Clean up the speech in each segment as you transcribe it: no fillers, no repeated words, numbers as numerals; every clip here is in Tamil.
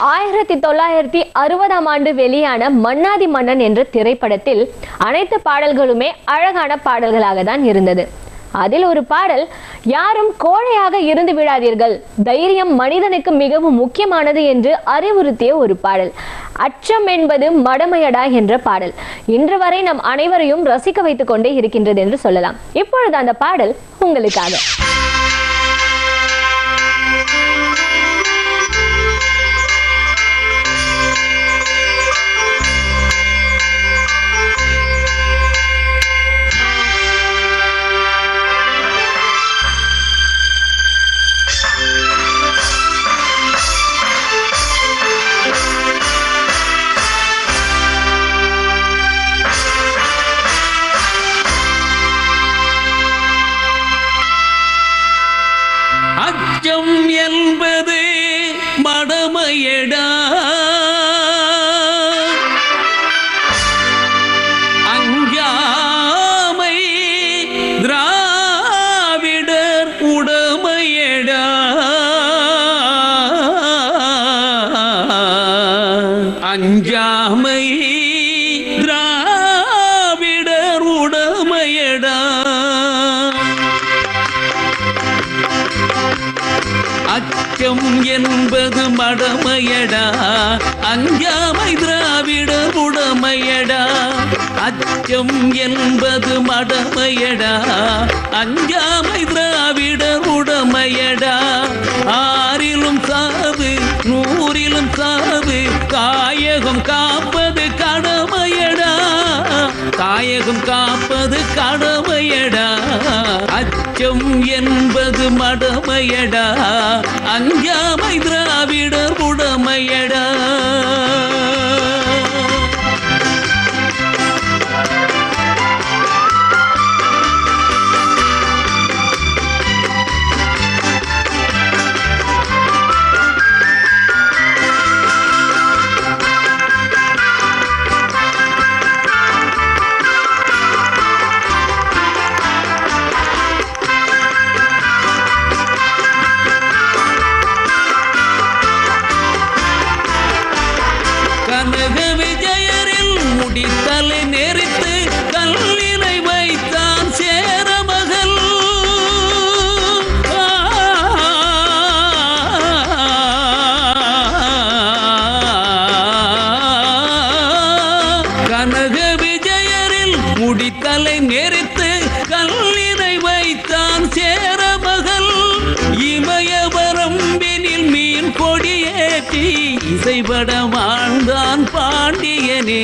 1960ஆம் ஆண்டு வெளியான மன்னாதி மன்னன் என்ற திரைப்படத்தில் அனைத்து பாடல்களுமே அழகான பாடல்களாக தான் இருந்தது. அதில் ஒரு பாடல், யாரும் கோழையாக இருந்து விடாதீர்கள், தைரியம் மனிதனுக்கு மிகவும் முக்கியமானது என்று அறிவுறுத்திய ஒரு பாடல். அச்சம் என்பது மடமையடா என்ற பாடல் இன்று வரை நம் அனைவரையும் ரசிக்க வைத்துக் கொண்டே இருக்கின்றது என்று சொல்லலாம். இப்பொழுது அந்த பாடல் உங்களுக்காக. அச்சம் என்பது மடமையடா, அஞ்சாமை திராவிடர் உடமையடா, அஞ்சாமை திராவிடர் உடமையடா. அச்சம் என்பது மடமையடா, அஞ்சாமை திராவிடர் உடமையடா. அச்சம் என்பது மடமையடா, அஞ்சாமை திராவிடர் உடமையடா. ஆறிலும் சாவு நூறிலும் சாவு, காயகம் காப்பது கடமையடா, காயகம் காப்பது கடமையடா. அச்சம் என்பது மடமையடா, அஞ்சாமை திராவிடர் உடமையடா. கனக விஜயரில் முடித்தலை நெறித்து கல்லினை வைத்தான் சேரமகள். கனக விஜயரில் முடித்தலை நெறித்து கல்லினை வைத்தான் சேரமகள். இமயவரம்பினில் மீன் கொடியேற்றி இசைபட வாழ்ந்தான் பாண்டியனே.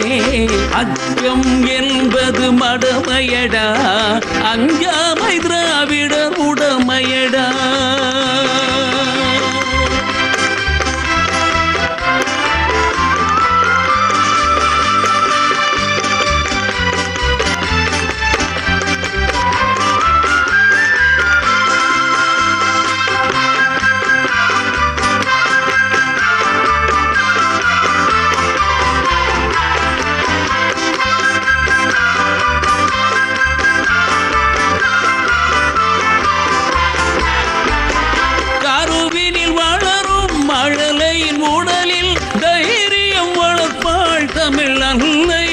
அச்சம் என்பது மடமையடா, அஞ்சாமை திராவிடர் உடமையடா. கருவினில் வளரும் மழலையின் உடலில் தைரியம் வளர்ப்பாள் தமிழ் அன்னை.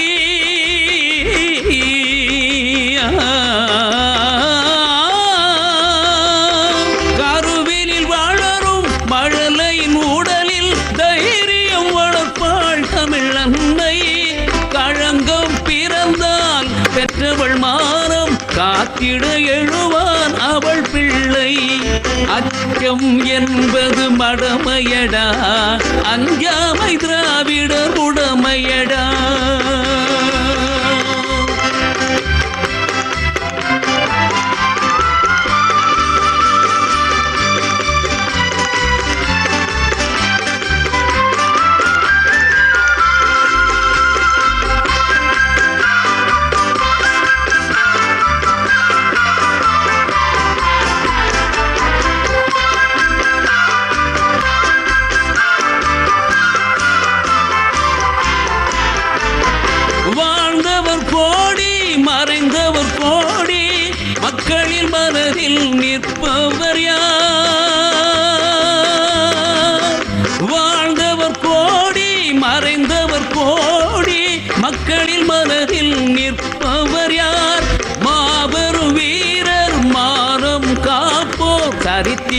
கருவினில் வளரும் மழலையின் உடலில் தைரியம் வளர்ப்பாள் தமிழ் அன்னை. களங்கம் பிறந்தால் பெற்றவள் மானம் காத்திட எழுவான் அவள் பிள்ளை. அச்சம் என்பது மடமையடா, அஞ்சாமை திராவிடர் உடமையடா.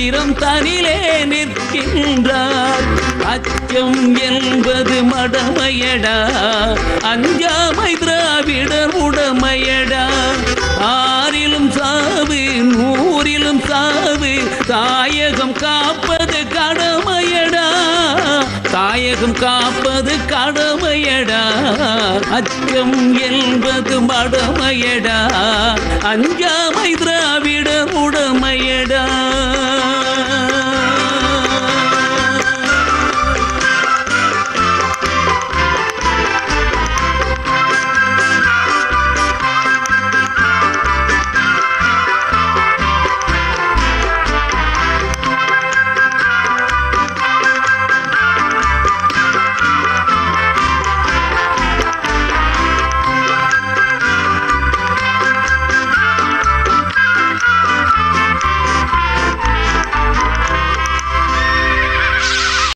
வீரம் தனிலே நிற்கின்றார். அச்சம் என்பது மடமையடா, அஞ்சாமை திராவிடர் உடமையடா. ஆறிலும் சாவு நூறிலும் சாவு, தாயகம் காப்பது கடமையடா, தாயகம் காப்பது கடமையடா. அச்சம் என்பது மடமையடா, அஞ்சாமை திராவிடர் உடமையடா.